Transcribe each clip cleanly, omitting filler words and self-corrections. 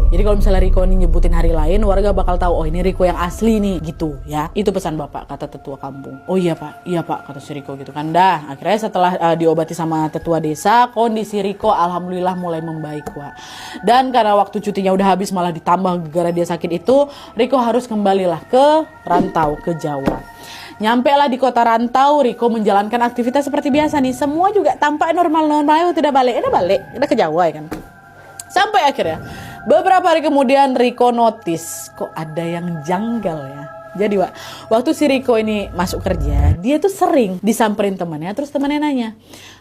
Jadi kalau misalnya Riko ini nyebutin hari lain, warga bakal tahu, oh ini Riko yang asli nih, gitu ya. Itu pesan bapak, kata tetua kampung. Oh iya pak, kata si Riko gitu kan. Dah, akhirnya setelah diobati sama tetua desa, kondisi Riko alhamdulillah mulai membaik, Wak. Dan karena waktu cutinya udah habis, malah ditambah gara dia sakit itu, Riko harus kembalilah ke rantau, ke Jawa. Nyampe lah di kota rantau, Riko menjalankan aktivitas seperti biasa nih. Semua juga tampak normal-normal, tidak balik, udah ke Jawa ya kan. Sampai akhirnya, beberapa hari kemudian Riko notice, kok ada yang janggal ya. Jadi waktu si Riko ini masuk kerja, dia tuh sering disamperin temannya, terus temannya nanya,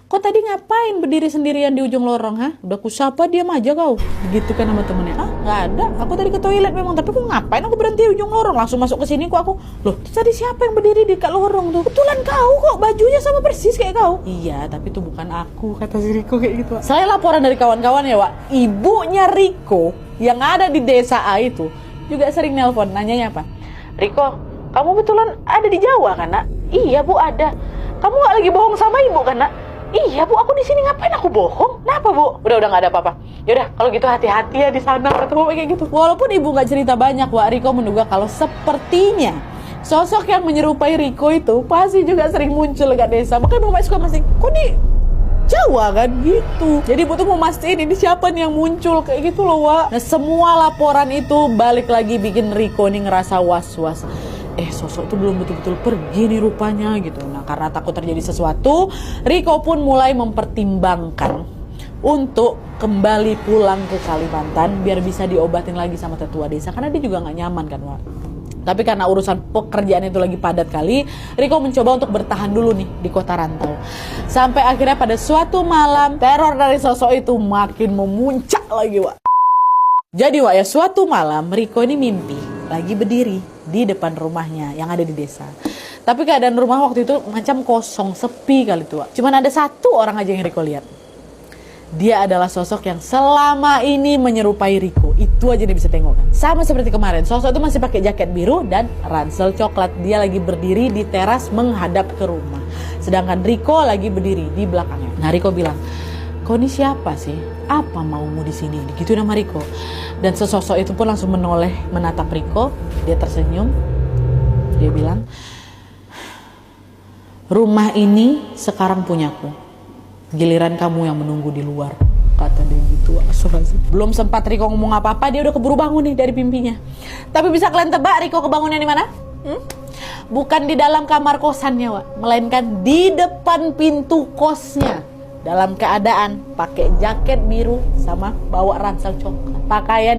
kok tadi ngapain berdiri sendirian di ujung lorong, ha? Udah kusapa, diam aja kau. Begitu kan sama temennya, nggak ada, aku tadi ke toilet memang, tapi kok ngapain aku berhenti di ujung lorong, langsung masuk ke sini kok aku. Loh, tadi siapa yang berdiri di dekat lorong tuh? Kebetulan kau kok, bajunya sama persis kayak kau. Iya, tapi itu bukan aku, kata si Riko kayak gitu. Saya laporan dari kawan-kawan ya, Wak, ibunya Riko yang ada di desa A itu juga sering nelpon, nanyanya apa? Riko, kamu betulan ada di Jawa kan, Nak? Iya, Bu, ada. Kamu nggak lagi bohong sama ibu kan, Nak? Iya, Bu, aku di sini ngapain aku bohong? Kenapa, Bu? Udah nggak ada apa-apa. Yaudah, kalau gitu hati-hati ya di sana, ketemu kayak gitu. Walaupun ibu nggak cerita banyak, Wak, Riko menduga kalau sepertinya sosok yang menyerupai Riko itu pasti juga sering muncul dekat desa. Makanya Bapak suka masing, kok di Jawa kan gitu. Jadi butuh memastikan ini siapa nih yang muncul kayak gitu loh, Wak. Nah, semua laporan itu balik lagi bikin Riko nih ngerasa was-was. Sosok itu belum betul-betul pergi nih rupanya gitu. Nah, karena takut terjadi sesuatu, Riko pun mulai mempertimbangkan untuk kembali pulang ke Kalimantan biar bisa diobatin lagi sama tetua desa, karena dia juga nggak nyaman kan, Wak. Tapi karena urusan pekerjaan itu lagi padat kali, Riko mencoba untuk bertahan dulu nih di kota rantau. Sampai akhirnya pada suatu malam, teror dari sosok itu makin memuncak lagi, Wak. Jadi, Wak, ya suatu malam Riko ini mimpi lagi berdiri di depan rumahnya yang ada di desa. Tapi keadaan rumah waktu itu macam kosong, sepi kali tuh, Wak. Cuman ada satu orang aja yang Riko lihat. Dia adalah sosok yang selama ini menyerupai Riko. Itu aja dia bisa tengok kan. Sama seperti kemarin, sosok itu masih pakai jaket biru dan ransel coklat. Dia lagi berdiri di teras menghadap ke rumah. Sedangkan Riko lagi berdiri di belakangnya. Nah, Riko bilang, kau ini siapa sih? Apa maumu di sini? Gitu nama Riko. Dan sosok itu pun langsung menoleh menatap Riko. Dia tersenyum. Dia bilang, rumah ini sekarang punyaku. Giliran kamu yang menunggu di luar, kata dia gitu. Belum sempat Riko ngomong apa-apa, dia udah keburu bangun nih dari mimpinya. Tapi bisa kalian tebak Riko kebangunnya di mana? Bukan di dalam kamar kosannya, Wak, melainkan di depan pintu kosnya. Dalam keadaan pakai jaket biru sama bawa ransel coklat. Pakaian